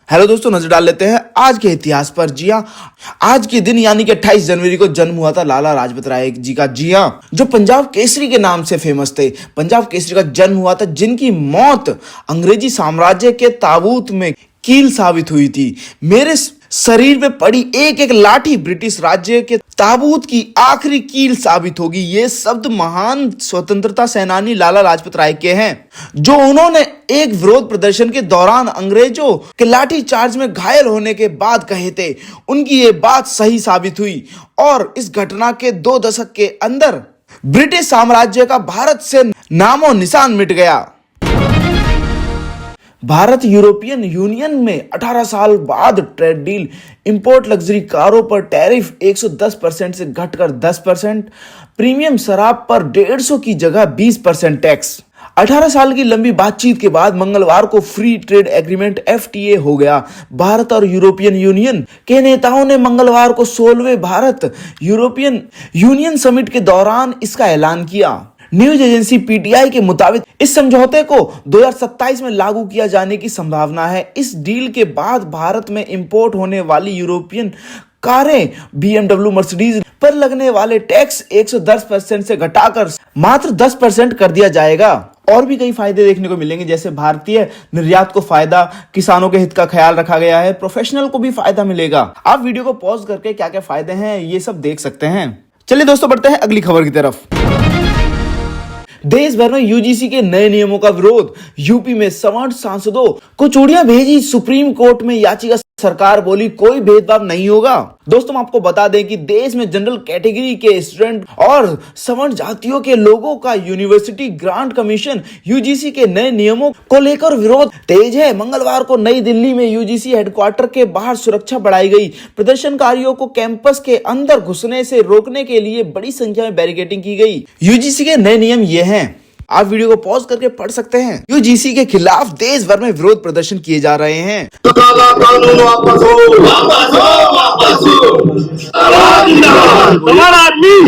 Hello दोस्तों, नजर डाल लेते हैं आज के इतिहास पर। जी हाँ, आज के दिन यानी कि 28 जनवरी को जन्म हुआ था लाला लाजपत राय जी का। जी हाँ, जो पंजाब केसरी के नाम से फेमस थे। पंजाब केसरी का जन्म हुआ था, जिनकी मौत अंग्रेजी साम्राज्य के ताबूत में कील साबित हुई थी। मेरे शरीर पे पड़ी एक एक लाठी ब्रिटिश राज्य के ताबूत की आखिरी कील साबित होगी। ये शब्द महान स्वतंत्रता सेनानी लाला लाजपत राय के हैं, जो उन्होंने एक विरोध प्रदर्शन के दौरान अंग्रेजों के लाठी चार्ज में घायल होने के बाद कहे थे। उनकी ये बात सही साबित हुई और इस घटना के 2 दशक के अंदर ब्रिटिश साम्राज्य का भारत से नामो निशान मिट गया। भारत यूरोपियन यूनियन में 18 साल बाद ट्रेड डील, इंपोर्ट लग्जरी कारों पर टैरिफ 110% से घटकर 10%, प्रीमियम शराब पर 150 की जगह 20% टैक्स। 18 साल की लंबी बातचीत के बाद मंगलवार को फ्री ट्रेड एग्रीमेंट FTA हो गया। भारत और यूरोपियन यूनियन के नेताओं ने मंगलवार को 16वें भारत यूरोपियन यूनियन समिट के दौरान इसका ऐलान किया। न्यूज एजेंसी PTI के मुताबिक इस समझौते को 2027 में लागू किया जाने की संभावना है। इस डील के बाद भारत में इंपोर्ट होने वाली यूरोपियन कारें BMW, मर्सिडीज पर लगने वाले टैक्स 110% से घटाकर मात्र 10% कर दिया जाएगा। और भी कई फायदे देखने को मिलेंगे, जैसे भारतीय निर्यात को फायदा, किसानों के हित का ख्याल रखा गया है, प्रोफेशनल को भी फायदा मिलेगा। आप वीडियो को पॉज करके क्या क्या फायदे हैं ये सब देख सकते हैं। चलिए दोस्तों, बढ़ते हैं अगली खबर की तरफ। देश भर में UGC के नए नियमों का विरोध। यूपी में सवर्ण सांसदों को चूड़ियां भेजी सुप्रीम कोर्ट में याचिका। सरकार बोली कोई भेदभाव नहीं होगा। दोस्तों, हम आपको बता दें कि देश में जनरल कैटेगरी के स्टूडेंट और सवर्ण जातियों के लोगों का यूनिवर्सिटी ग्रांट कमीशन UGC के नए नियमों को लेकर विरोध तेज है। मंगलवार को नई दिल्ली में UGC हेडक्वार्टर के बाहर सुरक्षा बढ़ाई गई। प्रदर्शनकारियों को कैंपस के अंदर घुसने से रोकने के लिए बड़ी संख्या में बैरिकेडिंग की गई। UGC के नए नियम ये हैं, आप वीडियो को पॉज करके पढ़ सकते हैं। UGC के खिलाफ देश भर में विरोध प्रदर्शन किए जा रहे हैं। तो काला कानून वापस हो, वापस हो, वापस हो।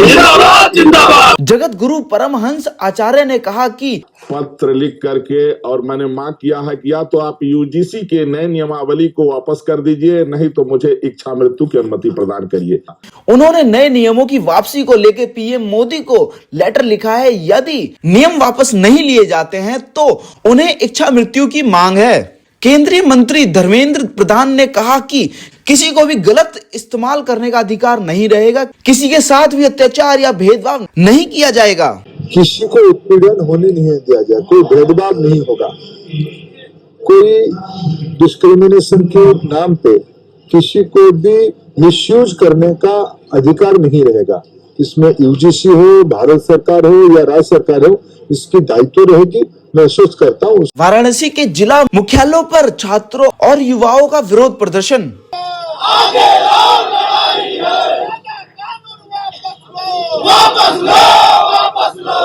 जिंदाबाद, जिंदाबाद। जगत गुरु परमहंस आचार्य ने कहा कि पत्र लिख करके और मैंने मांग किया है कि या तो आप UGC के नए नियमावली को वापस कर दीजिए, नहीं तो मुझे इच्छा मृत्यु की अनुमति प्रदान करिए। उन्होंने नए नियमों की वापसी को लेकर PM मोदी को लेटर लिखा है। यदि नियम वापस नहीं लिए जाते हैं तो उन्हें इच्छा मृत्यु की मांग है। केंद्रीय मंत्री धर्मेंद्र प्रधान ने कहा कि किसी को भी गलत इस्तेमाल करने का अधिकार नहीं रहेगा। किसी के साथ भी अत्याचार या भेदभाव नहीं किया जाएगा। किसी को उत्पीड़न होने नहीं दिया जाए, कोई भेदभाव नहीं होगा, कोई डिस्क्रिमिनेशन के नाम पे किसी को भी मिसयूज करने का अधिकार नहीं रहेगा। इसमें UGC हो, भारत सरकार हो या राज्य सरकार हो, इसकी दायित्व रहेगी। मैं सोच करता हूँ। वाराणसी के जिला मुख्यालयों पर छात्रों और युवाओं का विरोध प्रदर्शन। वापस लो, वापस लो।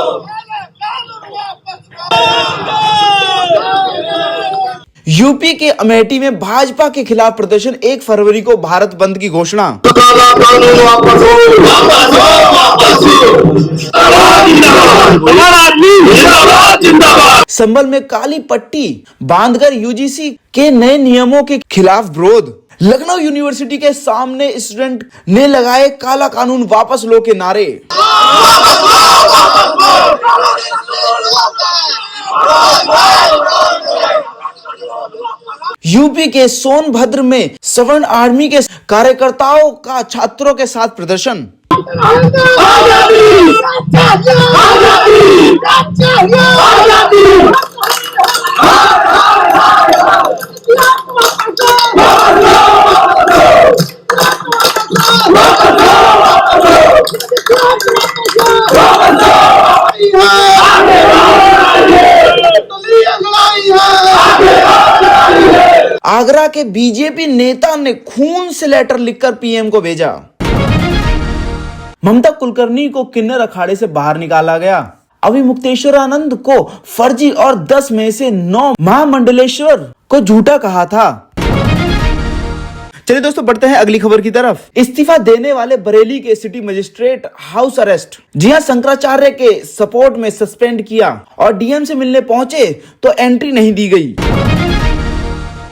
यूपी के अमेठी में भाजपा के खिलाफ प्रदर्शन। 1 फरवरी को भारत बंद की घोषणा। तो काला कानून वापस हो, वापस हो, वापस हो। जिंदाबाद, जिंदाबाद। संभल में काली पट्टी बांधकर UGC के नए नियमों के खिलाफ विरोध। लखनऊ यूनिवर्सिटी के सामने स्टूडेंट ने लगाए काला कानून वापस लो के नारे। यूपी के सोनभद्र में सवर्ण आर्मी के कार्यकर्ताओं का छात्रों के साथ प्रदर्शन। आगरा के BJP नेता ने खून से लेटर लिखकर PM को भेजा। ममता कुलकर्णी को किन्नर अखाड़े से बाहर निकाला गया। अभिमुक्तेश्वरानंद को फर्जी और 10 में से 9 महामंडलेश्वर को झूठा कहा था। चलिए दोस्तों, बढ़ते हैं अगली खबर की तरफ। इस्तीफा देने वाले बरेली के सिटी मजिस्ट्रेट हाउस अरेस्ट। जी हां, शंकराचार्य के सपोर्ट में सस्पेंड किया और DM से मिलने पहुंचे तो एंट्री नहीं दी गई।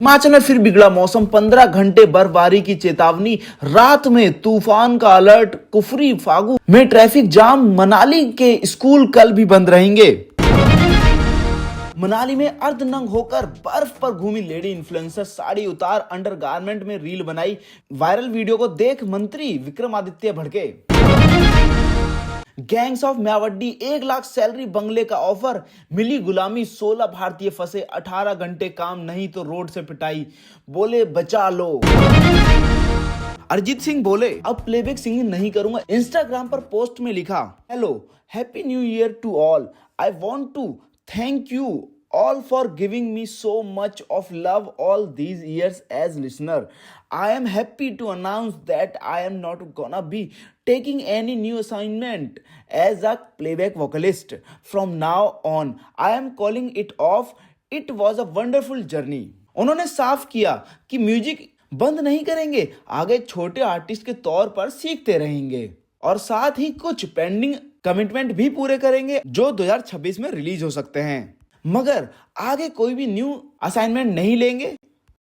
हिमाचल में फिर बिगड़ा मौसम, 15 घंटे बर्फबारी की चेतावनी, रात में तूफान का अलर्ट, कुफरी फागू में ट्रैफिक जाम, मनाली के स्कूल कल भी बंद रहेंगे। मनाली में अर्धनंग होकर बर्फ पर घूमी लेडी इन्फ्लुएंसर, साड़ी उतार अंडरगारमेंट में रील बनाई, वायरल वीडियो को देख मंत्री विक्रमादित्य भड़के। Gangs of Mayawati, 1 lakh salary बंगले का ऑफर, मिली गुलामी, 16 भारतीय फंसे, 18 घंटे काम नहीं तो रोड से पिटाई, बोले बचा लो। अरिजीत सिंह बोले अब प्लेबैक सिंगिंग नहीं करूंगा, इंस्टाग्राम पर पोस्ट में लिखा, hello happy new year to all, I want to thank you all for giving me so much of love all these years as listener. I am happy to announce that I am not gonna be taking any new assignment as a playback vocalist. From now on, I am calling it off. It was a wonderful journey. उन्होंने साफ किया कि music बंद नहीं करेंगे, आगे छोटे artist के तौर पर सीखते रहेंगे और साथ ही कुछ पेंडिंग कमिटमेंट भी पूरे करेंगे जो 2026 में रिलीज हो सकते हैं, मगर आगे कोई भी न्यू असाइनमेंट नहीं लेंगे